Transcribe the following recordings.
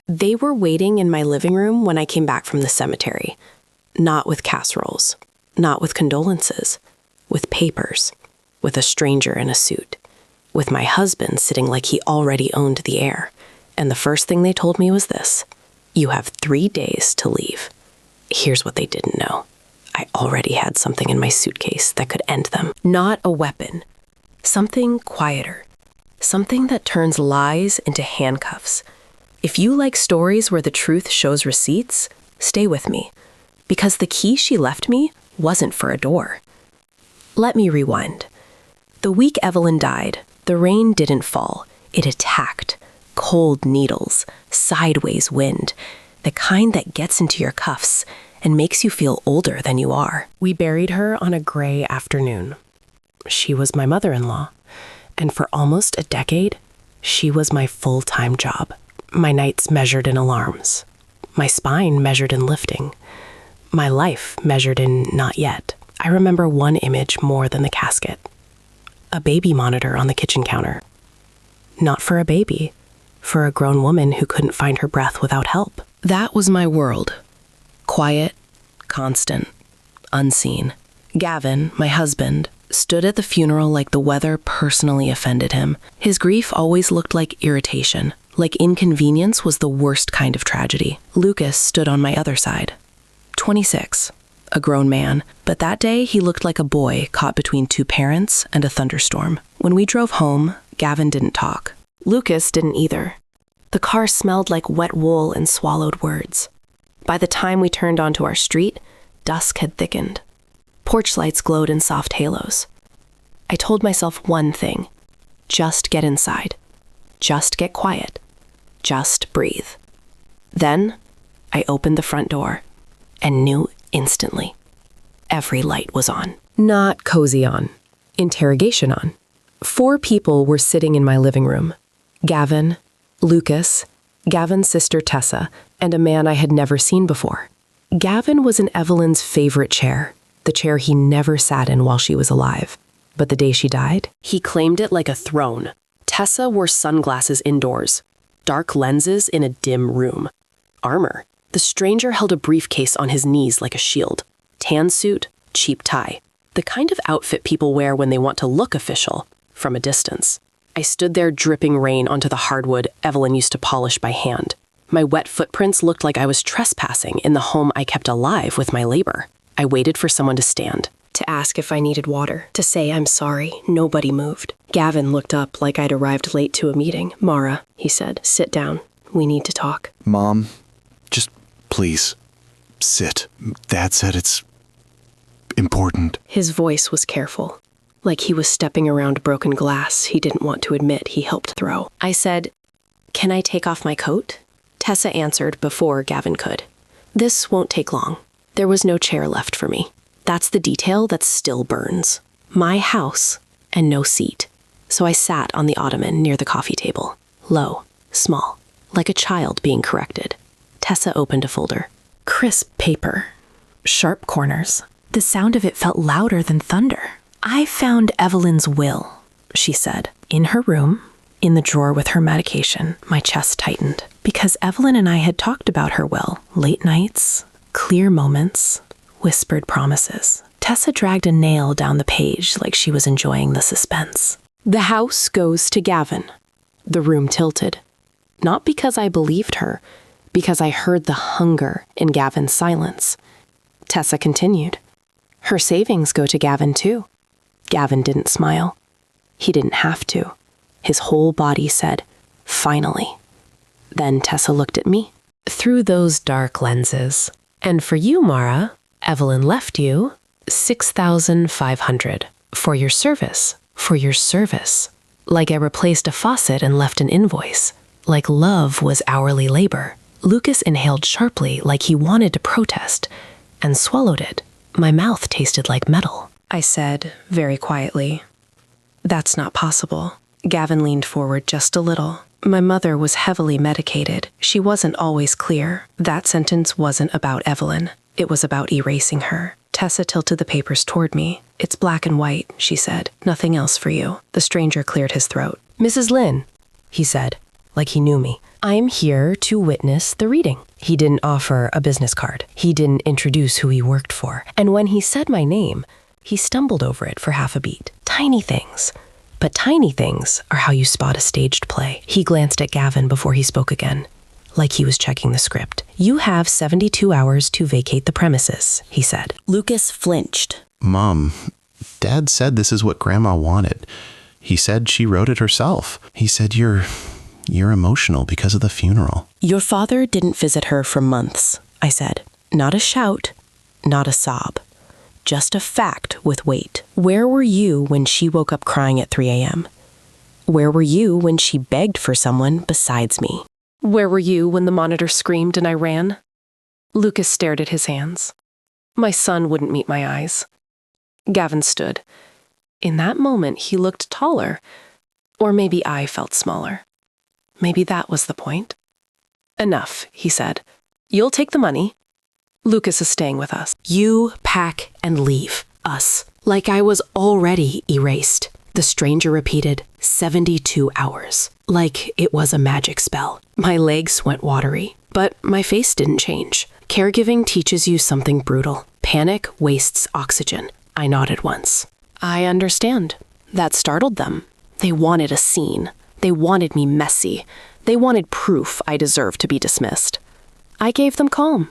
They were waiting in my living room when I came back from the cemetery. Not with casseroles, not with condolences, with papers, with a stranger in a suit, with my husband sitting like he already owned the air. And the first thing they told me was this: you have 3 days to leave. Here's what they didn't know. I already had something in my suitcase that could end them. Not a weapon. Something quieter. Something that turns lies into handcuffs. If you like stories where the truth shows receipts, stay with me. Because the key she left me wasn't for a door. Let me rewind. The week Evelyn died, the rain didn't fall. It attacked. Cold needles, sideways wind, the kind that gets into your cuffs and makes you feel older than you are. We buried her on a gray afternoon. She was my mother-in-law, and for almost a decade, she was my full-time job. My nights measured in alarms. My spine measured in lifting. My life measured in not yet. I remember one image more than the casket. A baby monitor on the kitchen counter. Not for a baby, for a grown woman who couldn't find her breath without help. That was my world. Quiet, constant, unseen. Gavin, my husband, stood at the funeral like the weather personally offended him. His grief always looked like irritation, like inconvenience was the worst kind of tragedy. Lucas stood on my other side. 26, a grown man, but that day he looked like a boy caught between 2 parents and a thunderstorm. When we drove home, Gavin didn't talk. Lucas didn't either. The car smelled like wet wool and swallowed words. By the time we turned onto our street, dusk had thickened. Porch lights glowed in soft halos. I told myself one thing: just get inside. Just get quiet. Just breathe. Then, I opened the front door and knew instantly. Every light was on. Not cozy on. Interrogation on. 4 people were sitting in my living room. Gavin, Lucas, Gavin's sister Tessa, and a man I had never seen before. Gavin was in Evelyn's favorite chair, the chair he never sat in while she was alive. But the day she died, he claimed it like a throne. Tessa wore sunglasses indoors, dark lenses in a dim room. Armor. The stranger held a briefcase on his knees like a shield. Tan suit, cheap tie. The kind of outfit people wear when they want to look official, from a distance. I stood there dripping rain onto the hardwood Evelyn used to polish by hand. My wet footprints looked like I was trespassing in the home I kept alive with my labor. I waited for someone to stand, to ask if I needed water, to say I'm sorry. Nobody moved. Gavin looked up like I'd arrived late to a meeting. "Mara," he said, "sit down. We need to talk." Mom, just please, sit. Dad said it's important. His voice was careful, like he was stepping around broken glass he didn't want to admit he helped throw. I said, "Can I take off my coat?" Tessa answered before Gavin could. "This won't take long." There was no chair left for me. That's the detail that still burns. My house and no seat. So I sat on the ottoman near the coffee table, low, small, like a child being corrected. Tessa opened a folder. Crisp paper. Sharp corners. The sound of it felt louder than thunder. "I found Evelyn's will," she said. In her room, in the drawer with her medication. My chest tightened. Because Evelyn and I had talked about her will. Late nights, clear moments, whispered promises. Tessa dragged a nail down the page like she was enjoying the suspense. "The house goes to Gavin." The room tilted. Not because I believed her, because I heard the hunger in Gavin's silence. Tessa continued. "Her savings go to Gavin too." Gavin didn't smile. He didn't have to. His whole body said, "Finally." Then Tessa looked at me. "Through those dark lenses. And for you, Mara, Evelyn left you $6,500 for your service. For your service. Like I replaced a faucet and left an invoice. Like love was hourly labor." Lucas inhaled sharply like he wanted to protest, and swallowed it. My mouth tasted like metal. I said, very quietly, "That's not possible." Gavin leaned forward just a little. My mother was heavily medicated. She wasn't always clear. That sentence wasn't about Evelyn. It was about erasing her. Tessa tilted the papers toward me. "It's black and white," she said. "Nothing else for you." The stranger cleared his throat. "Mrs. Lynn," he said, like he knew me. I'm here to witness the reading. He didn't offer a business card. He didn't introduce who he worked for. And when he said my name, he stumbled over it for half a beat. Tiny things. But tiny things are how you spot a staged play. He glanced at Gavin before he spoke again, like he was checking the script. You have 72 hours to vacate the premises, he said. Lucas flinched. Mom, Dad said this is what Grandma wanted. He said she wrote it herself. He said you're emotional because of the funeral. Your father didn't visit her for months, I said. Not a shout, not a sob. Just a fact with weight. Where were you when she woke up crying at 3 a.m.? Where were you when she begged for someone besides me? Where were you when the monitor screamed and I ran? Lucas stared at his hands. My son wouldn't meet my eyes. Gavin stood. In that moment, he looked taller. Or maybe I felt smaller. Maybe that was the point. Enough, he said. You'll take the money. Lucas is staying with us. You pack and leave us. Like I was already erased. The stranger repeated, 72 hours. Like it was a magic spell. My legs went watery, but my face didn't change. Caregiving teaches you something brutal. Panic wastes oxygen. I nodded once. I understand. That startled them. They wanted a scene. They wanted me messy. They wanted proof I deserved to be dismissed. I gave them calm.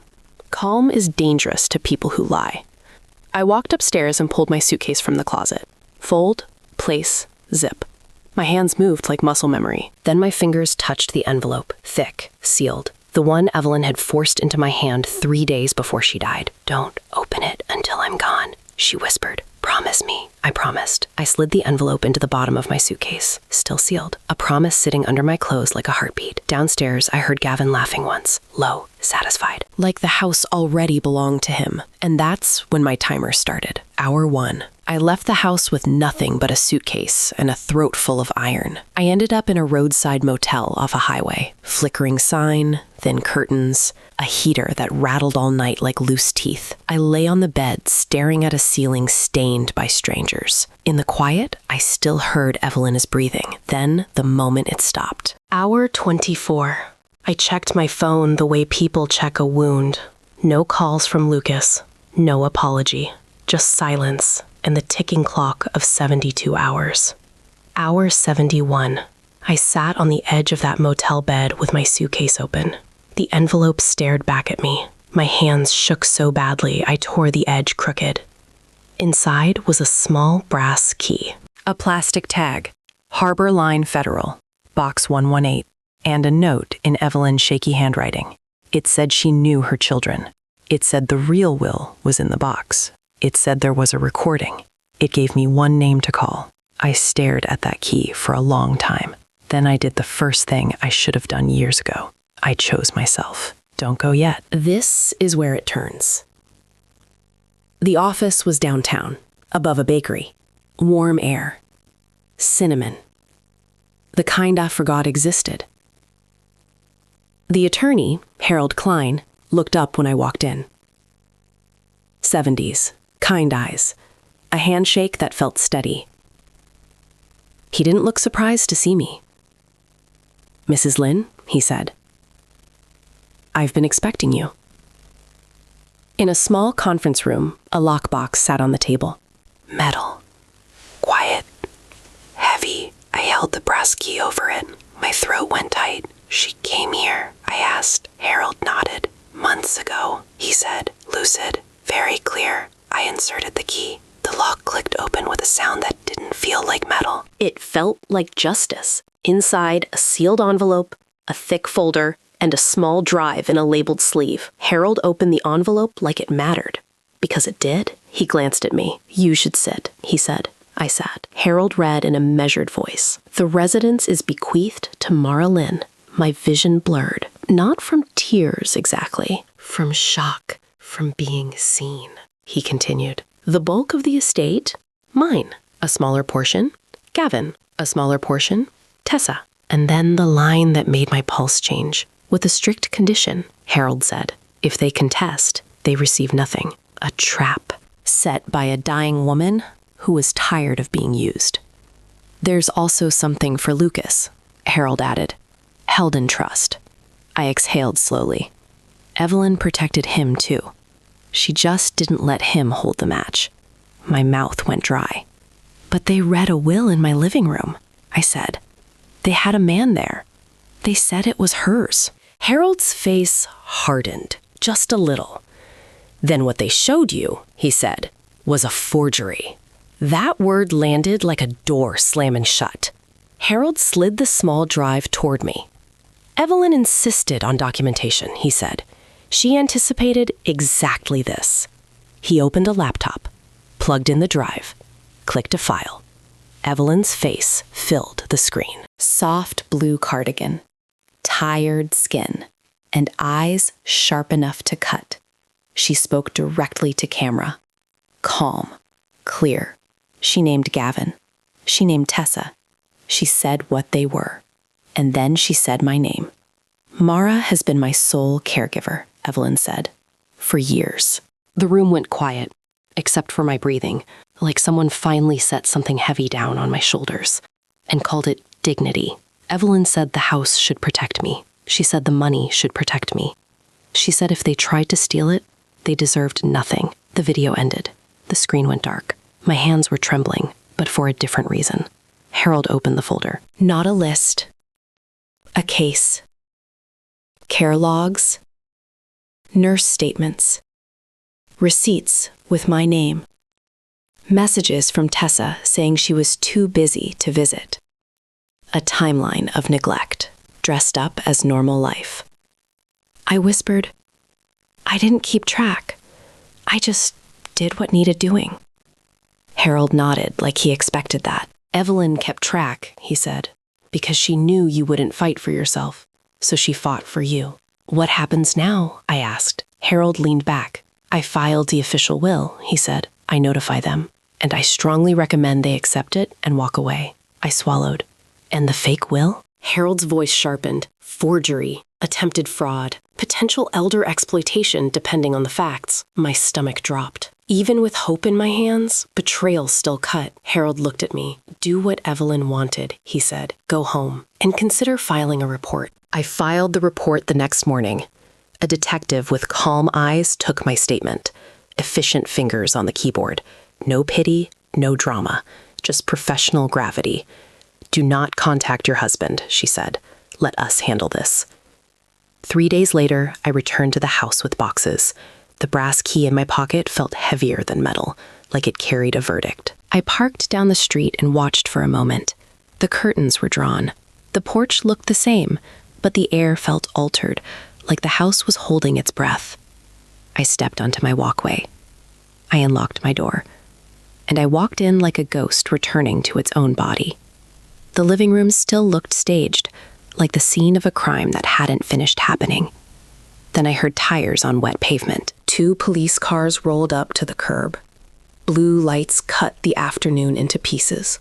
Calm is dangerous to people who lie. I walked upstairs and pulled my suitcase from the closet. Fold, place, zip. My hands moved like muscle memory. Then my fingers touched the envelope, thick, sealed. The one Evelyn had forced into my hand 3 days before she died. Don't open it until I'm gone, she whispered. Promise me. I promised. I slid the envelope into the bottom of my suitcase, still sealed. A promise sitting under my clothes like a heartbeat. Downstairs, I heard Gavin laughing once, low, satisfied. Like the house already belonged to him. And that's when my timer started. Hour 1. I left the house with nothing but a suitcase and a throat full of iron. I ended up in a roadside motel off a highway. Flickering sign, thin curtains, a heater that rattled all night like loose teeth. I lay on the bed, staring at a ceiling stained by strangers. In the quiet, I still heard Evelyn's breathing. Then, the moment it stopped. Hour 24. I checked my phone the way people check a wound. No calls from Lucas. No apology. Just silence and the ticking clock of 72 hours. Hour 71. I sat on the edge of that motel bed with my suitcase open. The envelope stared back at me. My hands shook so badly I tore the edge crooked. Inside was a small brass key. A plastic tag. Harbor Line Federal. Box 118. And a note in Evelyn's shaky handwriting. It said she knew her children. It said the real will was in the box. It said there was a recording. It gave me one name to call. I stared at that key for a long time. Then I did the first thing I should have done years ago. I chose myself. Don't go yet. This is where it turns. The office was downtown, above a bakery. Warm air. Cinnamon. The kind I forgot existed. The attorney, Harold Klein, looked up when I walked in. 70s. Kind eyes. A handshake that felt steady. He didn't look surprised to see me. Mrs. Lynn, he said. I've been expecting you. In a small conference room, a lockbox sat on the table. Metal. Quiet. Heavy. I held the brass key over it. My throat went tight. She came here, I asked. Harold nodded. Months ago, he said, lucid, very clear. I inserted the key. The lock clicked open with a sound that didn't feel like metal. It felt like justice. Inside, a sealed envelope, a thick folder, and a small drive in a labeled sleeve. Harold opened the envelope like it mattered. Because it did. He glanced at me. You should sit, he said. I sat. Harold read in a measured voice. The residence is bequeathed to Mara Lynn. My vision blurred. Not from tears exactly. From shock. From being seen. He continued. The bulk of the estate, mine. A smaller portion, Gavin. A smaller portion, Tessa. And then the line that made my pulse change. With a strict condition, Harold said. If they contest, they receive nothing. A trap set by a dying woman who was tired of being used. There's also something for Lucas, Harold added. held in trust. I exhaled slowly. Evelyn protected him too. She just didn't let him hold the match. My mouth went dry. But they read a will in my living room, I said. They had a man there. They said it was hers. Harold's face hardened, just a little. Then what they showed you, he said, was a forgery. That word landed like a door slamming shut. Harold slid the small drive toward me. Evelyn insisted on documentation, he said. She anticipated exactly this. He opened a laptop, plugged in the drive, clicked a file. Evelyn's face filled the screen. Soft blue cardigan, tired skin, and eyes sharp enough to cut. She spoke directly to camera. Calm, clear. She named Gavin. She named Tessa. She said what they were. And then she said my name. Mara has been my sole caregiver, Evelyn said, for years. The room went quiet, except for my breathing, like someone finally set something heavy down on my shoulders and called it dignity. Evelyn said the house should protect me. She said the money should protect me. She said if they tried to steal it, they deserved nothing. The video ended. The screen went dark. My hands were trembling, but for a different reason. Harold opened the folder. Not a list. A case. Care logs. Nurse statements. Receipts with my name. Messages from Tessa saying she was too busy to visit. A timeline of neglect, dressed up as normal life. I whispered, I didn't keep track. I just did what needed doing. Harold nodded like he expected that. Evelyn kept track, he said, because she knew you wouldn't fight for yourself, so she fought for you. What happens now? I asked. Harold leaned back. I filed the official will, he said. I notify them, and I strongly recommend they accept it and walk away. I swallowed. And the fake will? Harold's voice sharpened. Forgery, attempted fraud, potential elder exploitation depending on the facts. My stomach dropped. Even with hope in my hands, betrayal still cut. Harold looked at me. Do what Evelyn wanted, he said. Go home and consider filing a report. I filed the report the next morning. A detective with calm eyes took my statement. Efficient fingers on the keyboard. No pity, no drama, just professional gravity. Do not contact your husband, she said. Let us handle this. 3 days later, I returned to the house with boxes. The brass key in my pocket felt heavier than metal, like it carried a verdict. I parked down the street and watched for a moment. The curtains were drawn. The porch looked the same, but the air felt altered, like the house was holding its breath. I stepped onto my walkway. I unlocked my door, and I walked in like a ghost returning to its own body. The living room still looked staged, like the scene of a crime that hadn't finished happening. Then I heard tires on wet pavement. 2 police cars rolled up to the curb. Blue lights cut the afternoon into pieces.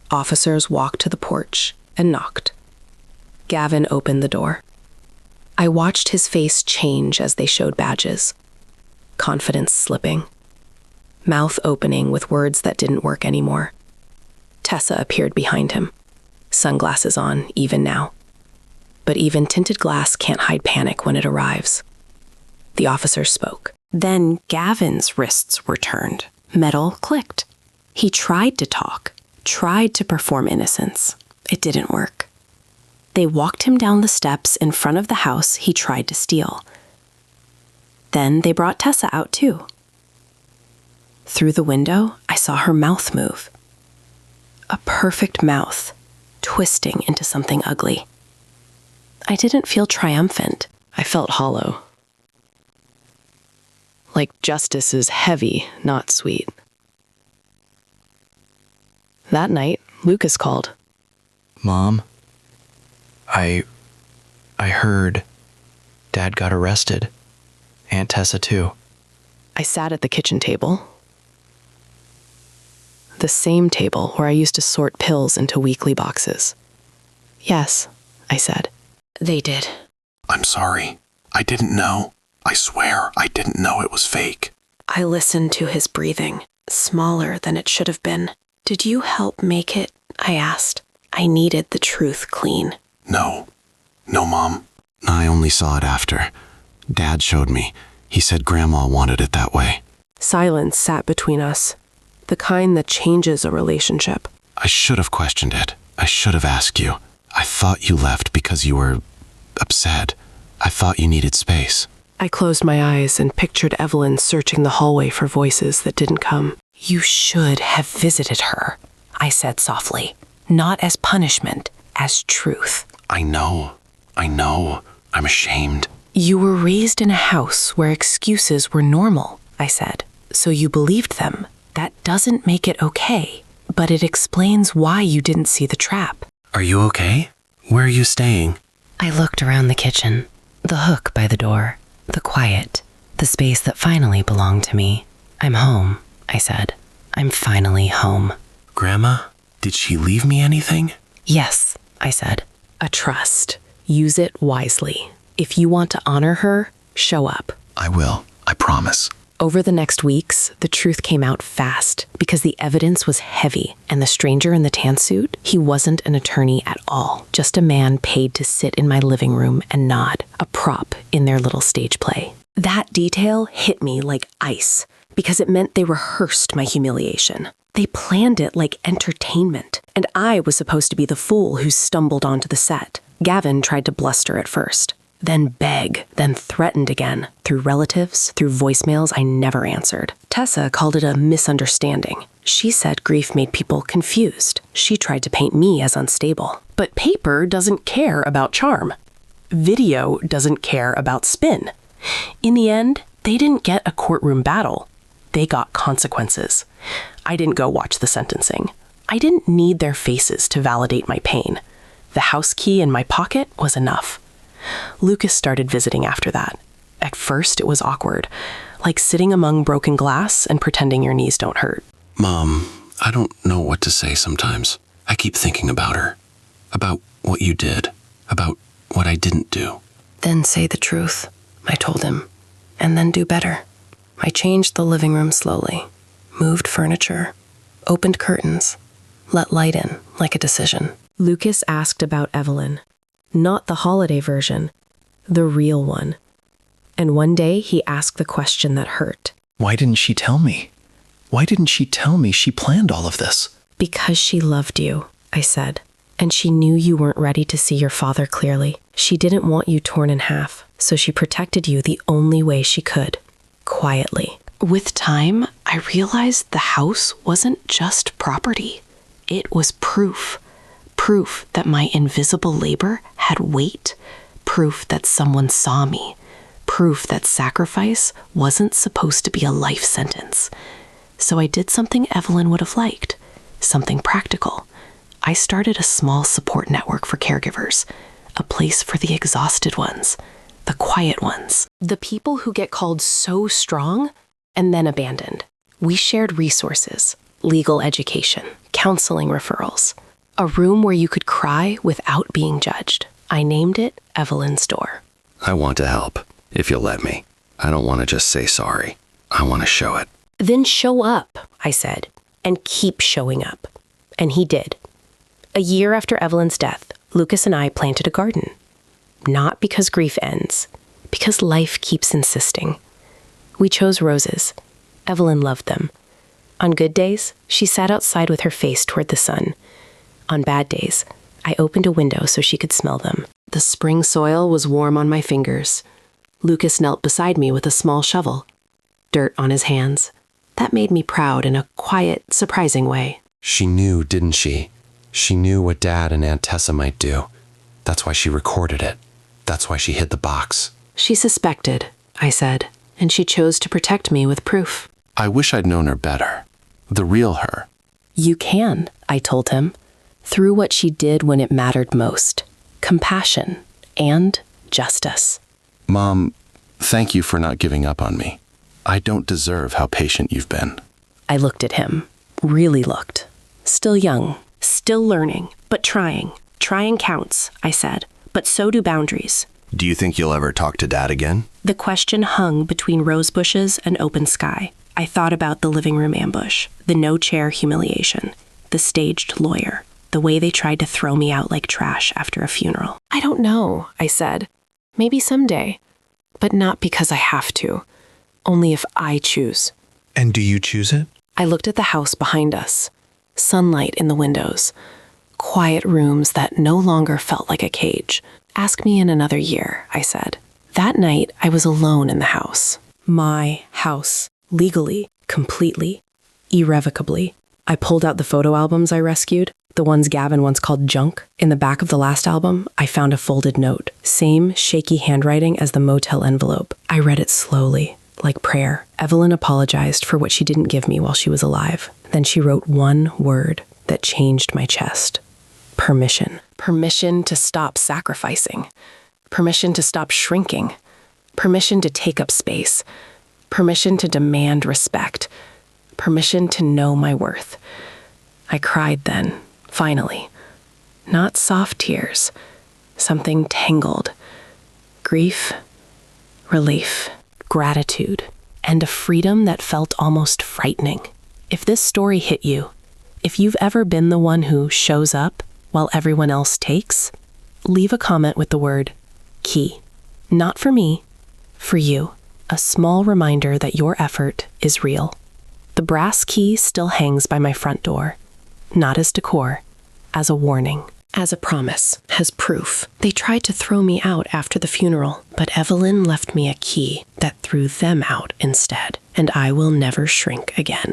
Officers walked to the porch and knocked. Gavin opened the door. I watched his face change as they showed badges. Confidence slipping. Mouth opening with words that didn't work anymore. Tessa appeared behind him. Sunglasses on, even now. But even tinted glass can't hide panic when it arrives. The officer spoke. Then Gavin's wrists were turned. Metal clicked. He tried to talk, tried to perform innocence. It didn't work. They walked him down the steps in front of the house he tried to steal. Then they brought Tessa out too. Through the window, I saw her mouth move. A perfect mouth, twisting into something ugly. I didn't feel triumphant. I felt hollow. Like justice is heavy, not sweet. That night, Lucas called. Mom, I heard Dad got arrested. Aunt Tessa too. I sat at the kitchen table. The same table where I used to sort pills into weekly boxes. Yes, I said. They did. I'm sorry. I didn't know. I swear I didn't know it was fake. I listened to his breathing, smaller than it should have been. Did you help make it? I asked. I needed the truth clean. No, No, Mom. I only saw it after. Dad showed me. He said Grandma wanted it that way. Silence sat between us, the kind that changes a relationship. I should have questioned it. I should have asked you. I thought you left because you were upset. I thought you needed space. I closed my eyes and pictured Evelyn searching the hallway for voices that didn't come. You should have visited her, I said softly. Not as punishment, as truth. I know. I'm ashamed. You were raised in a house where excuses were normal, I said. So you believed them. That doesn't make it okay, but it explains why you didn't see the trap. Are you okay? Where are you staying? I looked around the kitchen, the hook by the door, the quiet, the space that finally belonged to me. I'm home, I said. I'm finally home. Grandma, did she leave me anything? Yes, I said. A trust. Use it wisely. If you want to honor her, show up. I will. I promise. Over the next weeks, the truth came out fast because the evidence was heavy, and the stranger in the tan suit, he wasn't an attorney at all, just a man paid to sit in my living room and nod, a prop in their little stage play. That detail hit me like ice because it meant they rehearsed my humiliation. They planned it like entertainment, and I was supposed to be the fool who stumbled onto the set. Gavin tried to bluster at first, then beg, then threatened again, through relatives, through voicemails I never answered. Tessa called it a misunderstanding. She said grief made people confused. She tried to paint me as unstable. But paper doesn't care about charm. Video doesn't care about spin. In the end, they didn't get a courtroom battle. They got consequences. I didn't go watch the sentencing. I didn't need their faces to validate my pain. The house key in my pocket was enough. Lucas started visiting after that. At first, it was awkward, like sitting among broken glass and pretending your knees don't hurt. Mom, I don't know what to say sometimes. I keep thinking about her. About what you did. About what I didn't do. Then say the truth, I told him, and then do better. I changed the living room slowly, moved furniture, opened curtains, let light in like a decision. Lucas asked about Evelyn. Not the holiday version, the real one. And one day he asked the question that hurt. Why didn't she tell me? Why didn't she tell me she planned all of this? Because she loved you, I said. And she knew you weren't ready to see your father clearly. She didn't want you torn in half, so she protected you the only way she could, quietly. With time, I realized the house wasn't just property. It was proof. Proof that my invisible labor had weight. Proof that someone saw me. Proof that sacrifice wasn't supposed to be a life sentence. So I did something Evelyn would have liked. Something practical. I started a small support network for caregivers. A place for the exhausted ones. The quiet ones. The people who get called so strong and then abandoned. We shared resources. Legal education. Counseling referrals. A room where you could cry without being judged. I named it Evelyn's Door. I want to help, if you'll let me. I don't want to just say sorry. I want to show it. Then show up, I said, and keep showing up. And he did. A year after Evelyn's death, Lucas and I planted a garden. Not because grief ends, because life keeps insisting. We chose roses. Evelyn loved them. On good days, she sat outside with her face toward the sun. On bad days, I opened a window so she could smell them. The spring soil was warm on my fingers. Lucas knelt beside me with a small shovel. Dirt on his hands. That made me proud in a quiet, surprising way. She knew, didn't she? She knew what Dad and Aunt Tessa might do. That's why she recorded it. That's why she hid the box. She suspected, I said, and she chose to protect me with proof. I wish I'd known her better. The real her. You can, I told him. Through what she did when it mattered most. Compassion and justice. Mom, thank you for not giving up on me. I don't deserve how patient you've been. I looked at him. Really looked. Still young. Still learning. But trying. Trying counts, I said. But so do boundaries. Do you think you'll ever talk to Dad again? The question hung between rose bushes and open sky. I thought about the living room ambush. The no-chair humiliation. The staged lawyer. The way they tried to throw me out like trash after a funeral. I don't know, I said. Maybe someday. But not because I have to. Only if I choose. And do you choose it? I looked at the house behind us. Sunlight in the windows. Quiet rooms that no longer felt like a cage. Ask me in another year, I said. That night, I was alone in the house. My house. Legally, completely, irrevocably. I pulled out the photo albums I rescued, the ones Gavin once called junk. In the back of the last album, I found a folded note. Same shaky handwriting as the motel envelope. I read it slowly, like prayer. Evelyn apologized for what she didn't give me while she was alive. Then she wrote one word that changed my chest. Permission. Permission to stop sacrificing. Permission to stop shrinking. Permission to take up space. Permission to demand respect. Permission to know my worth. I cried then, finally. Not soft tears. Something tangled. Grief, relief, gratitude, and a freedom that felt almost frightening. If this story hit you, if you've ever been the one who shows up while everyone else takes, leave a comment with the word key. Not for me, for you. A small reminder that your effort is real. The brass key still hangs by my front door, not as decor, as a warning, as a promise, as proof. They tried to throw me out after the funeral, but Evelyn left me a key that threw them out instead, and I will never shrink again.